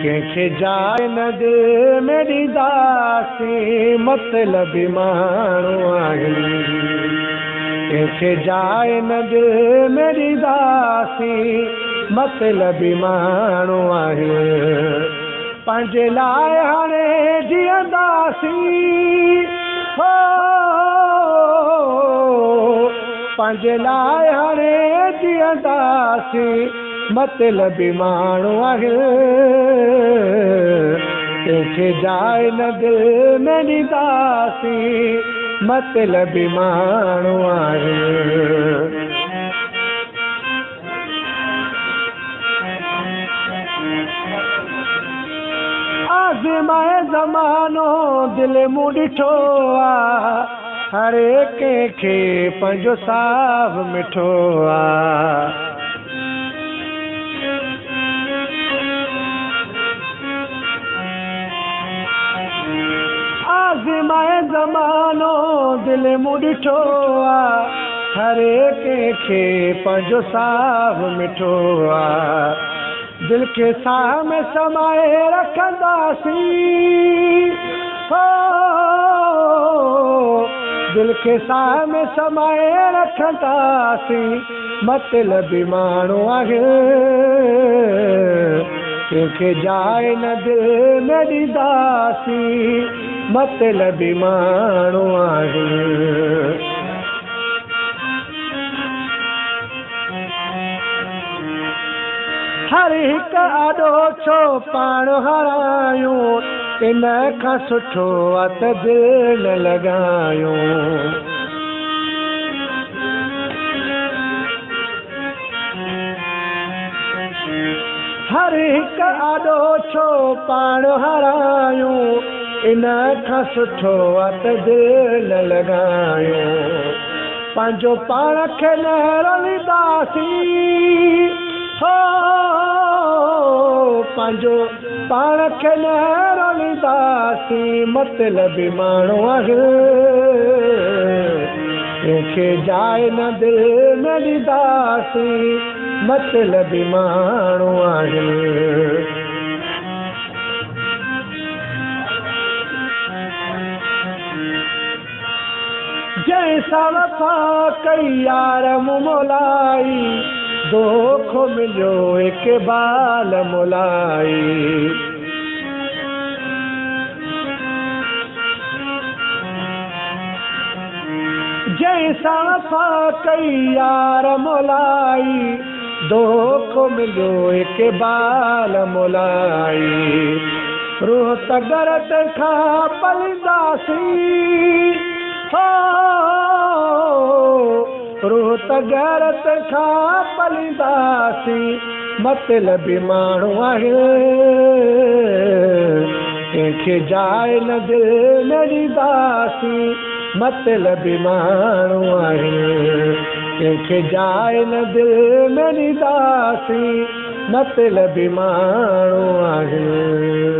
कंहिंखे जाइ न दे मेरी दासी मतलबी माण्हू आहिनि कंहिंखे जाइ न दे मेरी दासी मतलबी माण्हू आहिनि पंहिंजे लाइ हाणे जीअंदासीं हो पंहिंजे लाइ हाणे जीअंदासीं मतलबी माण्हू आहिनि कंहिंखे जाइ न दे मेरी दासी मतलबी माण्हू आहिनि आज़माए ज़मानो दिल मूं ॾिठो आहे हर कंहिंखे पंहिंजो साहु मिठो आहे आज़माए ज़मानो दिल मूं ॾिठो आहे हर कंहिंखे पंहिंजो साहु मिठो आहे दिल के साह में समाए रखंदासीं हो दिल के साह में समाए रखंदासीं मतलबी माण्हू आहिनि कंहिंखे जाइ न दे मेरी दासी मतलबी माण्हू आहिनि हर हिकु आॾो छो पाण हरायूं इन खां सुठो आहे त दिलि न लॻायूं हर हिकु आॾो छो पाण हरायूं इन खां सुठो आहे त दिलि न लॻायूं पंहिंजो पाण खे न रलींदासीं हो पंहिंजो पाण खे न रलींदासीं मतलबी माण्हू आहिनि कंहिंखे जाइ न दे मेरी दासी मतलबी माण्हू आहिनि जंहिंसां वफ़ा कई यार मूं मोलाई धोखो मिलियो इक़बाल मुलाई जंहिंसां वफ़ा कई यार मुलाई धोखो मिलियो इक़बाल मुलाई रूह त गरत खां पलींदासीं हो रूह त गैरत खां पलींदासीं मतलबी माण्हू आहिनि कंहिंखे जाइ न दे मेरी दासी मतलबी माण्हू आहिनि कंहिंखे जाइ न दे मेरी दासी मतलबी माण्हू आहिनि